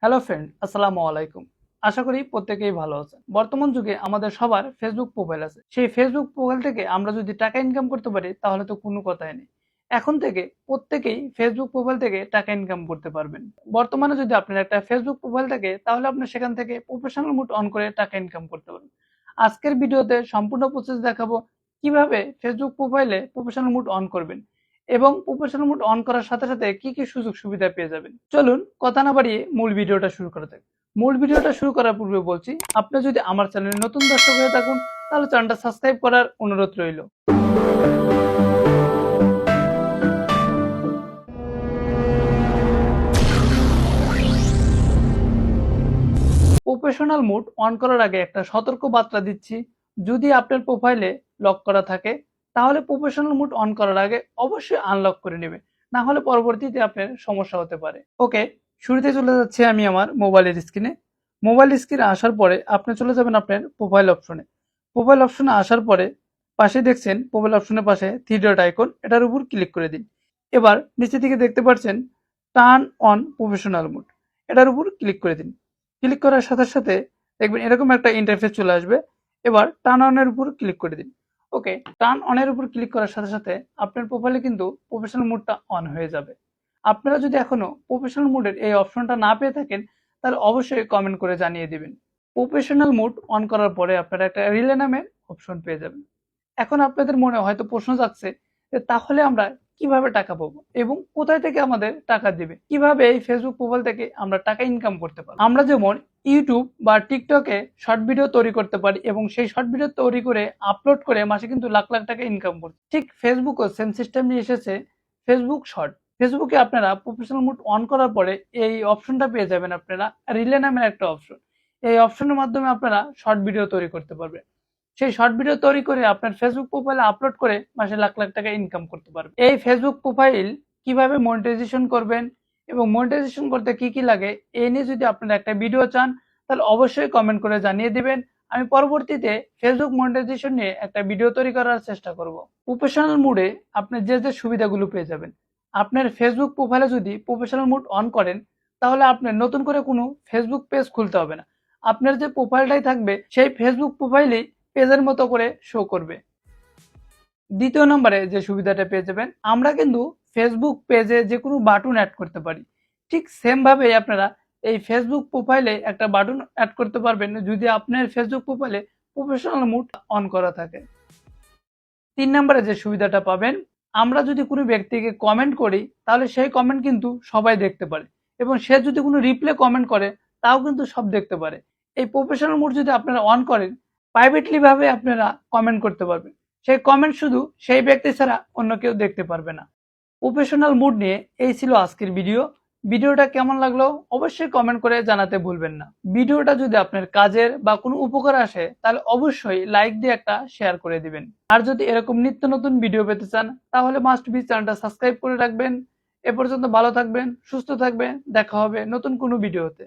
Hello friend, আসসালামু আলাইকুম। আশা করি প্রত্যেকেই ভালো আছেন। বর্তমান যুগে আমাদের সবার ফেসবুক প্রোফাইল আছে। সেই ফেসবুক প্রোফাইল থেকে আমরা যদি টাকা ইনকাম করতে পারি তাহলে তো কোনো কথাই নেই। এখন থেকে প্রত্যেকেই ফেসবুক প্রোফাইল থেকে টাকা ইনকাম করতে পারবেন। বর্তমানে যদি আপনার একটা ফেসবুক প্রোফাইল থাকে তাহলে আপনি সেখান থেকে প্রফেশনাল মোড অন করে টাকা ইনকাম করতে পারবেন। আজকের ভিডিওতে সম্পূর্ণ প্রসেস দেখাবো কিভাবে ফেসবুক প্রোফাইলে প্রফেশনাল মোড অন করবেন এবং প্রফেশনাল মোড অন করার সাথে সাথে কি কি সুযোগ সুবিধা পেয়ে যাবেন। চলুন কথা না বাড়িয়ে মূল ভিডিওটা শুরু করা যাক। মূল ভিডিওটা শুরু করার পূর্বে বলছি, আপনি যদি আমার চ্যানেলে নতুন দর্শক হয়ে থাকুন তাহলে চ্যানেলটা সাবস্ক্রাইব করার অনুরোধ রইল। প্রফেশনাল মোড অন করার আগে একটা সতর্ক বার্তা দিচ্ছি, যদি আপনার প্রোফাইলে লক করা থাকে তাহলে প্রফেশনাল মোড অন করার আগে অবশ্যই আনলক করে নেবেন, না হলে পরবর্তীতে আপনার সমস্যা হতে পারে। ওকে, শুরুতে চলে যাচ্ছে আমি আমার মোবাইলের স্ক্রিনে। মোবাইল স্ক্রিনে আসার পরে আপনি চলে যাবেন আপনার প্রোফাইল অপশনে। প্রোফাইল অপশনে আসার পরে পাশে দেখছেন প্রোফাইল অপশনের পাশে থ্রি ডট আইকন, এটার উপর ক্লিক করে দিন। এবার নিচে দিকে দেখতে পাচ্ছেন টার্ন অন প্রফেশনাল মোড, এটার উপর ক্লিক করে দিন। ক্লিক করার সাথে সাথে দেখবেন এরকম একটা ইন্টারফেস চলে আসবে। এবার টার্ন অনের উপর ক্লিক করে দিন। ওকে, টার্ন অনের উপর ক্লিক করার সাথে সাথে আপনার প্রোফাইলে কিন্তু প্রফেশনাল মোডটা অন হয়ে যাবে। আপনারা যদি এখনো প্রফেশনাল মোডের এই অপশনটা না পেয়ে থাকেন তাহলে অবশ্যই কমেন্ট করে জানিয়ে দিবেন। প্রফেশনাল মোড অন করার পরে আপনারা একটা রিলে নামের অপশন পেয়ে যাবেন। এখন আপনাদের মনে হয়তো প্রশ্ন জাগছে যে তাহলে আমরা কিভাবে টাকা পাবো এবং কোথায় থেকে আমাদের টাকা দিবে, কিভাবে এই ফেসবুক প্রোফাইল থেকে আমরা টাকা ইনকাম করতে পারবো। আমরা যেমন ইউটিউব বা টিকটকে শর্ট ভিডিও তৈরি করতে পারি এবং সেই শর্ট ভিডিও তৈরি করে আপলোড করে মাসে কিন্তু লাখ লাখ টাকা ইনকাম করতে, ঠিক ফেসবুকও সেম সিস্টেম নিয়ে এসেছে ফেসবুক শর্ট। ফেসবুকে আপনারা প্রফেশনাল মোড অন করার পরে এই অপশনটা পেয়ে যাবেন, আপনারা রিলে নামের একটা অপশন। এই অপশনের মাধ্যমে আপনারা শর্ট ভিডিও তৈরি করতে পারবেন। সেই শর্ট ভিডিও তৈরি করে আপনার ফেসবুক প্রোফাইলে আপলোড করে মাসে লাখ লাখ টাকা ইনকাম করতে পারবেন। এই ফেসবুক প্রোফাইল কিভাবে মনিটাইজেশন করবেন এবং মনিটাইজেশন করতে কি কি লাগে এই নিয়ে যদি আপনারা একটা ভিডিও চান তাহলে অবশ্যই কমেন্ট করে জানিয়ে দিবেন। আমি পরবর্তীতে ফেসবুক মনিটাইজেশন নিয়ে একটা ভিডিও তৈরি করার চেষ্টা করব। প্রফেশনাল মোডে আপনি যে যে সুবিধাগুলো পেয়ে যাবেন, আপনার ফেসবুক প্রোফাইলে যদি প্রফেশনাল মোড অন করেন তাহলে আপনার নতুন করে কোনো ফেসবুক পেজ খুলতে হবে না। আপনার যে প্রোফাইলটাই থাকবে সেই ফেসবুক প্রোফাইলেই পেজের মতো করে শো করবে। দ্বিতীয় নম্বরে যে সুবিধাটা পেয়ে যাবেন, আমরা কিন্তু ফেসবুক পেজে যে কোনো বাটন অ্যাড করতে পারি। ঠিক সেম ভাবে আপনারা এই ফেসবুক প্রোফাইলে একটা বাটন অ্যাড করতে পারবেন যদি আপনার ফেসবুক প্রোফাইলে প্রফেশনাল মোড অন করা থাকে। 3 নম্বরে যে সুবিধাটা পাবেন, আমরা যদি কোনো ব্যক্তিকে কমেন্ট করি তাহলে সেই কমেন্ট কিন্তু সবাই দেখতে পারে এবং সে যদি কোনো রিপ্লে কমেন্ট করে তাও কিন্তু সব দেখতে পারে। এই প্রফেশনাল মোড যদি আপনারা অন করেন, প্রাইভেটলি ভাবে আপনারা কমেন্ট করতে পারবেন। সেই কমেন্ট শুধু সেই ব্যক্তি ছাড়া অন্য কেউ দেখতে পারবে না। প্রফেশনাল মুড নিয়ে এই ছিল আজকের ভিডিও। ভিডিওটা কেমন লাগলো অবশ্যই কমেন্ট করে জানাতে ভুলবেন না। ভিডিওটা যদি আপনার কাজের বা কোনো উপকার আসে তাহলে অবশ্যই লাইক দিয়ে একটা শেয়ার করে দিবেন। আর যদি এরকম নিত্য নতুন ভিডিও পেতে চান তাহলে মাস্ট বি চ্যানেলটা সাবস্ক্রাইব করে রাখবেন। এ পর্যন্ত ভালো থাকবেন, সুস্থ থাকবেন, দেখা হবে নতুন কোনো ভিডিওতে।